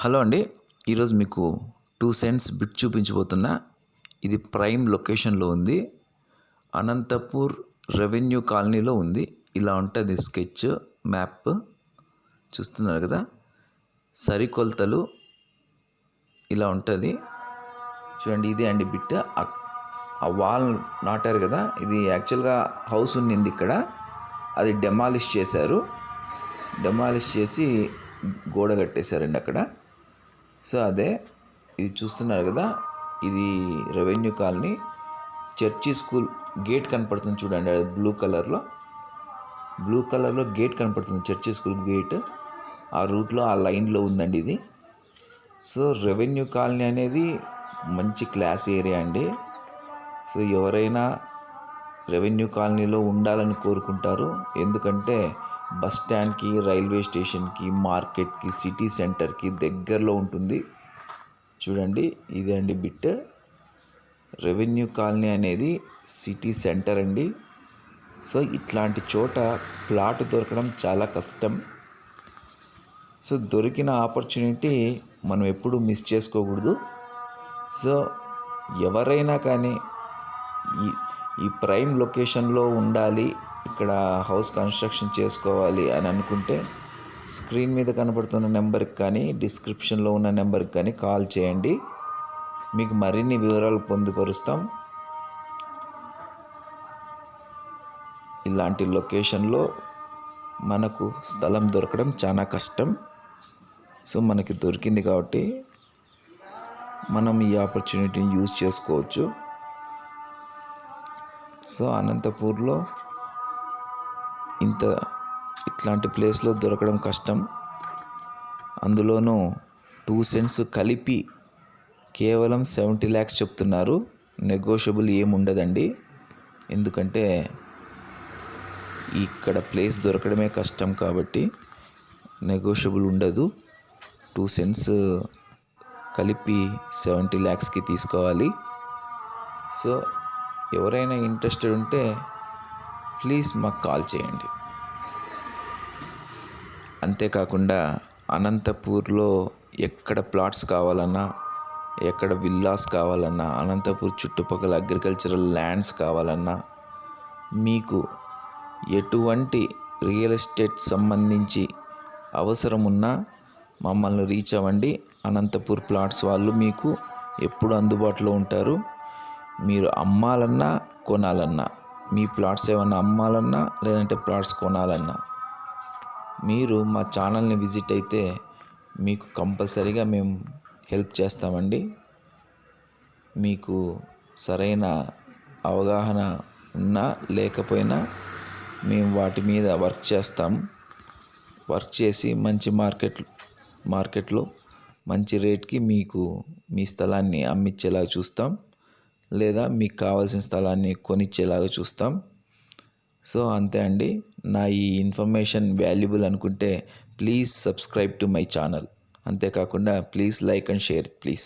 Hello అండి. ఈరోజు మీకు 2 సెంట్స్ బిట్ చూపించబోతున్నా. ఇది ప్రైమ్ లొకేషన్లో ఉంది. అనంతపూర్ రెవెన్యూ కాలనీలో ఉంది. ఇలా ఉంటుంది స్కెచ్ మ్యాప్, చూస్తున్నారు కదా. సరికొలతలు ఇలా ఉంటుంది చూడండి. ఇదే అండి బిట్. ఆ వాల్ నాటారు కదా, ఇది యాక్చువల్గా హౌస్ ఉన్నింది ఇక్కడ, అది డెమాలిష్ చేశారు. డెమాలిష్ చేసి గోడ కట్టేశారండి అక్కడ. సో అదే ఇది చూస్తున్నారు కదా, ఇది revenue colony. Church school gate కనపడుతుంది చూడండి, అది బ్లూ కలర్లో గేట్ కనపడుతుంది, చర్చి స్కూల్ గేట్. ఆ రూట్లో ఆ లైన్లో ఉందండి ఇది. సో రెవెన్యూ కాలనీ అనేది మంచి క్లాస్ ఏరియా అండి. సో ఎవరైనా రెవెన్యూ కాలనీలో ఉండాలని కోరుకుంటారు. ఎందుకంటే బస్ స్టాండ్కి, రైల్వే స్టేషన్కి, మార్కెట్కి, సిటీ సెంటర్కి దగ్గరలో ఉంటుంది. చూడండి, ఇదే అండి బిట్. రెవెన్యూ కాలనీ అనేది సిటీ సెంటర్ అండి. సో ఇట్లాంటి చోట ప్లాట్ దొరకడం చాలా కష్టం. సో దొరికిన ఆపర్చునిటీ మనం ఎప్పుడూ మిస్ చేసుకోకూడదు. సో ఎవరైనా కానీ ఈ ప్రైమ్ లొకేషన్లో ఉండాలి, ఇక్కడ హౌస్ కన్స్ట్రక్షన్ చేసుకోవాలి అని అనుకుంటే స్క్రీన్ మీద కనబడుతున్న నెంబర్కి కానీ, డిస్క్రిప్షన్లో ఉన్న నెంబర్కి కానీ కాల్ చేయండి. మీకు మరిన్ని వివరాలు పొందుపరుస్తాం. ఇలాంటి లొకేషన్లో మనకు స్థలం దొరకడం చాలా కష్టం. సో మనకి దొరికింది కాబట్టి మనం ఈ ఆపర్చునిటీని యూజ్ చేసుకోవచ్చు. సో అనంతపూర్లో ఇట్లాంటి ప్లేస్లో దొరకడం కష్టం. అందులోనూ 2 సెంట్స్ కలిపి కేవలం 70 lakhs చెప్తున్నారు. నెగోషియబుల్ ఏముండదండి. ఎందుకంటే ఇక్కడ ప్లేస్ దొరకడమే కష్టం కాబట్టి నెగోషియబుల్ ఉండదు. 2 సెంట్స్ కలిపి 70 lakhsకి తీసుకోవాలి. సో ఎవరైనా ఇంట్రెస్టెడ్ ఉంటే ప్లీజ్ మాకు కాల్ చేయండి. అంతేకాకుండా అనంతపూర్లో ఎక్కడ ప్లాట్స్ కావాలన్నా, ఎక్కడ విల్లాస్ కావాలన్నా, అనంతపూర్ చుట్టుపక్కల అగ్రికల్చరల్ ల్యాండ్స్ కావాలన్నా, మీకు ఎటువంటి రియల్ ఎస్టేట్ సంబంధించి అవసరం ఉన్నా మమ్మల్ని రీచ్ అవ్వండి. అనంతపూర్ ప్లాట్స్ వాళ్ళు మీకు ఎప్పుడు అందుబాటులో ఉంటారు. మీరు అమ్మాలన్నా, కొనాలన్నా, మీ ప్లాట్స్ ఏమన్నా అమ్మాలన్నా లేదంటే ప్లాట్స్ కొనాలన్నా మీరు మా ఛానల్ని విజిట్ అయితే మీకు కంపల్సరీగా మేము హెల్ప్ చేస్తామండి. మీకు సరైన అవగాహన ఉన్నా లేకపోయినా మేము వాటి మీద వర్క్ చేస్తాం. వర్క్ చేసి మంచి మార్కెట్లో మంచి రేట్కి మీకు మీ స్థలాన్ని అమ్మించేలాగా చూస్తాం, లేదా మీకు కావాల్సిన స్థలాన్ని కొనిచ్చేలాగా చూస్తాం. సో అంతే అండి. నా ఈ ఇన్ఫర్మేషన్ వాల్యుబుల్ అనుకుంటే please subscribe to my channel. అంతేకాకుండా please like and share please.